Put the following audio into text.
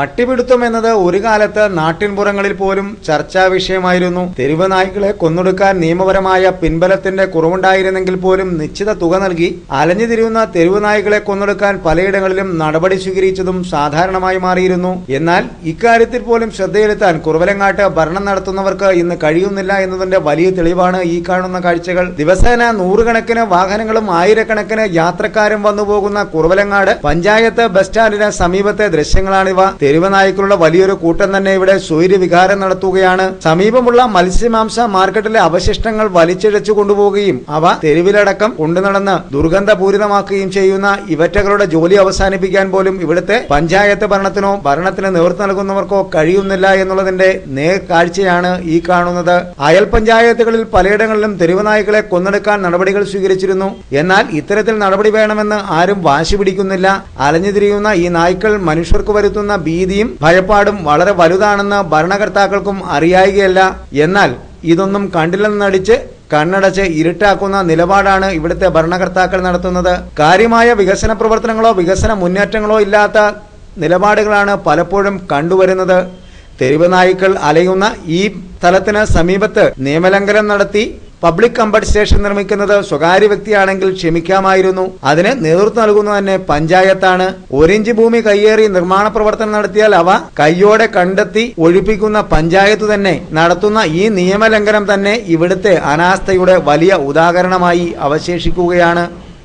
പട്ടിപിടുത്തം എന്നത് ഒരു കാലത്ത് നാട്ടിൻപുറങ്ങളിൽ പോലും ചർച്ചാ വിഷയമായിരുന്നു. തെരുവ് നായ്ക്കളെ കൊന്നൊടുക്കാൻ നിയമപരമായ പിൻബലത്തിന്റെ കുറവുണ്ടായിരുന്നെങ്കിൽ പോലും നിശ്ചിത തുക നൽകി അലഞ്ഞു തിരിയുന്ന തെരുവ് നായ്ക്കളെ കൊന്നൊടുക്കാൻ പലയിടങ്ങളിലും നടപടി സ്വീകരിച്ചതും സാധാരണമായി മാറിയിരുന്നു. എന്നാൽ ഇക്കാര്യത്തിൽ പോലും ശ്രദ്ധയെടുത്താൻ കുറവലങ്ങാട്ട് ഭരണം നടത്തുന്നവർക്ക് ഇന്ന് കഴിയുന്നില്ല എന്നതിന്റെ വലിയ തെളിവാണ് ഈ കാണുന്ന കാഴ്ചകൾ. ദിവസേന നൂറുകണക്കിന് വാഹനങ്ങളും ആയിരക്കണക്കിന് യാത്രക്കാരും വന്നുപോകുന്ന കുറവലങ്ങാട് പഞ്ചായത്ത് ബസ് സ്റ്റാൻഡിന് സമീപത്തെ ദൃശ്യങ്ങളാണിവ. തെരുവ് നായ്ക്കളുടെ വലിയൊരു കൂട്ടം തന്നെ ഇവിടെ സ്വൈര്യവിഹാരം നടത്തുകയാണ്. സമീപമുള്ള മത്സ്യമാംസ മാർക്കറ്റിലെ അവശിഷ്ടങ്ങൾ വലിച്ചിഴച്ചു കൊണ്ടുപോവുകയും അവ തെരുവിലടക്കം കൊണ്ടുനടന്ന് ദുർഗന്ധപൂരിതമാക്കുകയും ചെയ്യുന്ന ഇവറ്റകളുടെ ജോലി അവസാനിപ്പിക്കാൻ പോലും ഇവിടുത്തെ പഞ്ചായത്ത് ഭരണത്തിന് നേതൃത്വം നൽകുന്നവർക്കോ കഴിയുന്നില്ല എന്നുള്ളതിന്റെ നേർക്കാഴ്ചയാണ് ഈ കാണുന്നത്. അയൽ പഞ്ചായത്തുകളിൽ പലയിടങ്ങളിലും തെരുവ് നായ്ക്കളെ കൊന്നെടുക്കാൻ നടപടികൾ സ്വീകരിച്ചിരുന്നു. എന്നാൽ ഇത്തരത്തിൽ നടപടി വേണമെന്ന് ആരും വാശി പിടിക്കുന്നില്ല. അലഞ്ഞുതിരിയുന്ന ഈ നായ്ക്കൾ മനുഷ്യർക്ക് വരുത്തുന്ന ഭീതിയും ഭയപ്പാടും വളരെ വലുതാണെന്ന് ഭരണകർത്താക്കൾക്കും അറിയായികയല്ല. എന്നാൽ ഇതൊന്നും കണ്ടില്ലെന്ന് നടിച്ച് കണ്ണടച്ച് ഇരുട്ടാക്കുന്ന നിലപാടാണ് ഇവിടുത്തെ ഭരണകർത്താക്കൾ നടത്തുന്നത്. കാര്യമായ വികസന പ്രവർത്തനങ്ങളോ വികസന മുന്നേറ്റങ്ങളോ ഇല്ലാത്ത നിലപാടുകളാണ് പലപ്പോഴും കണ്ടുവരുന്നത്. തെരുവ് നായ്ക്കൾ അലയുന്ന ഈ സ്ഥലത്തിന് സമീപത്ത് നിയമലംഘനം നടത്തി പബ്ലിക് കംഫർട്ട് സ്റ്റേഷൻ നിർമ്മിക്കുന്നത് സ്വകാര്യ വ്യക്തിയാണെങ്കിൽ ക്ഷമിക്കാമായിരുന്നു. അതിന് നേതൃത്വം നൽകുന്നത് തന്നെ പഞ്ചായത്താണ്. 1 ഇഞ്ച് ഭൂമി കയ്യേറി നിർമ്മാണ പ്രവർത്തനം നടത്തിയാൽ അവ കയ്യോടെ കണ്ടെത്തി ഒഴിപ്പിക്കുന്ന പഞ്ചായത്ത് തന്നെ നടത്തുന്ന ഈ നിയമലംഘനം തന്നെ ഇവിടുത്തെ അനാസ്ഥയുടെ വലിയ ഉദാഹരണമായി അവശേഷിക്കുകയാണ്.